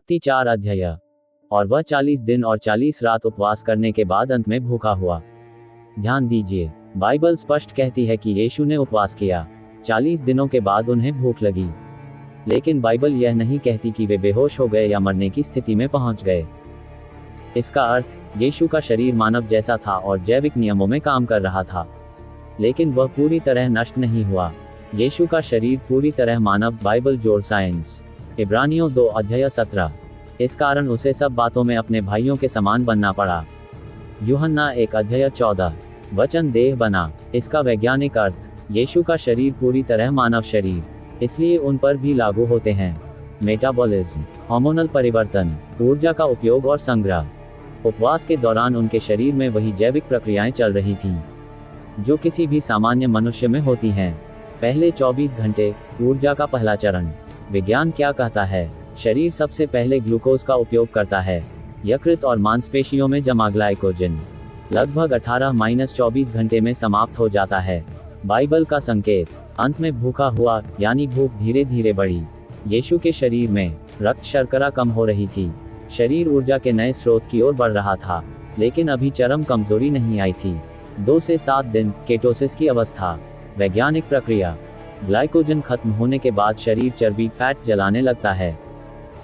मत्ती 4 अध्याय। और वह 40 दिन और 40 रात उपवास करने के बाद अंत में भूखा हुआ। ध्यान दीजिए, बाइबल स्पष्ट कहती है कि यीशु ने उपवास किया, 40 दिनों के बाद उन्हें भूख लगी। लेकिन बाइबल यह नहीं कहती कि वे बेहोश हो गए या मरने की स्थिति में पहुंच गए। इसका अर्थ, यीशु का शरीर मानव जैसा था और जैविक नियमों में काम कर रहा था, लेकिन वह पूरी तरह नष्ट नहीं हुआ। यीशु का शरीर पूरी तरह मानव, बाइबल जोड़ साइंस। इब्रानियों 2 अध्याय 17। इस कारण उसे सब बातों में अपने भाइयों के समान बनना पड़ा। यूहन्ना 1 अध्याय 14। वचन देह बना। इसका वैज्ञानिक अर्थ, यीशु का शरीर पूरी तरह मानव शरीर, इसलिए उन पर भी लागू होते हैं मेटाबॉलिज्म, हार्मोनल परिवर्तन, ऊर्जा का उपयोग और संग्रह। उपवास के दौरान उनके शरीर में वही जैविक प्रक्रियाएं चल रही थीं जो किसी भी सामान्य मनुष्य में होती हैं। पहले 24 घंटे, ऊर्जा का पहला चरण। विज्ञान क्या कहता है? शरीर सबसे पहले ग्लूकोज का उपयोग करता है, यकृत और मांसपेशियों में जमा ग्लाइकोजन लगभग 18-24 घंटे में समाप्त हो जाता है। बाइबल का संकेत, अंत में भूखा हुआ, यानी भूख धीरे धीरे बढ़ी। यीशु के शरीर में रक्त शर्करा कम हो रही थी, शरीर ऊर्जा के नए स्रोत की ओर बढ़ रहा था, लेकिन अभी चरम कमजोरी नहीं आई थी। 2 से 7 दिन, केटोसिस की अवस्था। वैज्ञानिक प्रक्रिया, ग्लाइकोजन खत्म होने के बाद शरीर चर्बी, फैट जलाने लगता है।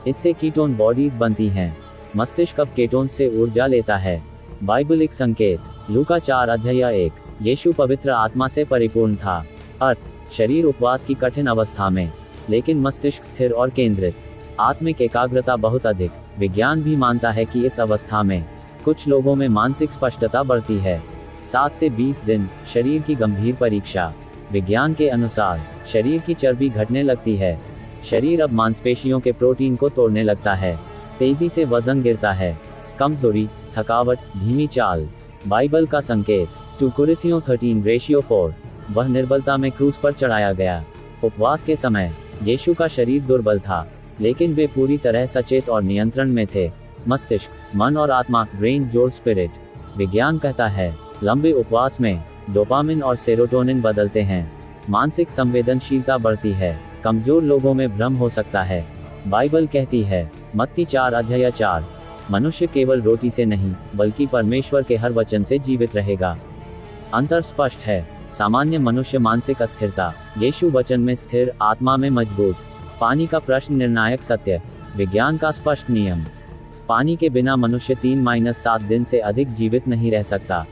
इससे कीटोन बॉडीज बनती हैं। मस्तिष्क अब केटोन से ऊर्जा लेता है। बाइबलिक संकेत, लूका 4 अध्याय 1। यीशु पवित्र आत्मा से परिपूर्ण था। अर्थ, शरीर उपवास की कठिन अवस्था में, लेकिन मस्तिष्क स्थिर और केंद्रित। आत्मिक एकाग्रता बहुत अधिक। विज्ञान भी मानता है कि इस अवस्था में कुछ लोगों में मानसिक स्पष्टता बढ़ती है। 7 से 20 दिन, शरीर की गंभीर परीक्षा। विज्ञान के अनुसार शरीर की चर्बी घटने लगती है, शरीर अब मांसपेशियों के प्रोटीन को तोड़ने लगता है, तेजी से वजन गिरता है, कमजोरी, थकावट, धीमी चाल। बाइबल का संकेत, 2 कुरिन्थियों 13:4। वह निर्बलता में क्रूस पर चढ़ाया गया। उपवास के समय यीशु का शरीर दुर्बल था, लेकिन वे पूरी तरह सचेत और नियंत्रण में थे। मस्तिष्क, मन और आत्मा, ब्रेन जोड़ स्पिरिट। विज्ञान कहता है, लंबे उपवास में डोपामिन और सेरोटोनिन बदलते हैं, मानसिक संवेदनशीलता बढ़ती है, कमजोर लोगों में भ्रम हो सकता है। बाइबल कहती है, मत्ती 4 अध्याय 4, मनुष्य केवल रोटी से नहीं, बल्कि परमेश्वर के हर वचन से जीवित रहेगा। अंतर स्पष्ट है। सामान्य मनुष्य मानसिक अस्थिरता, यीशु वचन में स्थिर, आत्मा में मजबूत। पानी का प्रश्न निर्णायक सत्य। विज्ञान का स्पष्ट नियम, पानी के बिना मनुष्य 3-7 दिन से अधिक जीवित नहीं रह सकता।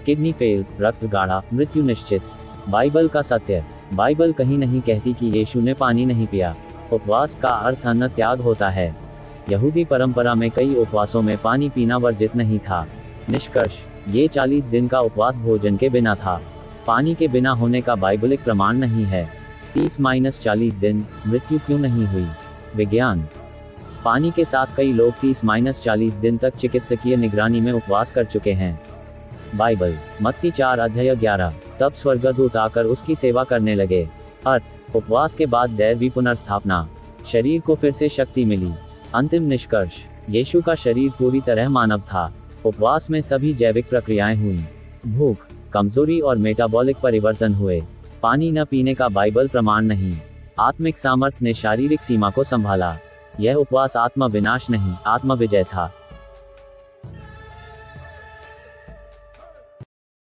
किडनी फेल, रक्त गाढ़ा, मृत्यु निश्चित। बाइबल का सत्य, बाइबल कहीं नहीं कहती कि यीशु ने पानी नहीं पिया। उपवास का अर्थ अन्न त्याग होता है। यहूदी परंपरा में कई उपवासों में पानी पीना वर्जित नहीं था। निष्कर्ष, ये 40 दिन का उपवास भोजन के बिना था। पानी के बिना होने का बाइबलिक प्रमाण नहीं है। 30-40 दिन, मृत्यु क्यों नहीं हुई? विज्ञान, पानी के साथ कई लोग 30-40 दिन तक चिकित्सकीय निगरानी में उपवास कर चुके हैं। बाइबल, मत्ती 4 अध्याय 11। तब स्वर्गदूत आकर उसकी सेवा करने लगे। अर्थ, उपवास के बाद दैवी पुनर्स्थापना, शरीर को फिर से शक्ति मिली। अंतिम निष्कर्ष, यीशु का शरीर पूरी तरह मानव था। उपवास में सभी जैविक प्रक्रियाएं हुई। भूख, कमजोरी और मेटाबॉलिक परिवर्तन हुए। पानी न पीने का बाइबल प्रमाण नहीं। आत्मिक सामर्थ्य ने शारीरिक सीमा को संभाला। यह उपवास आत्मा विनाश नहीं, आत्मा विजय था।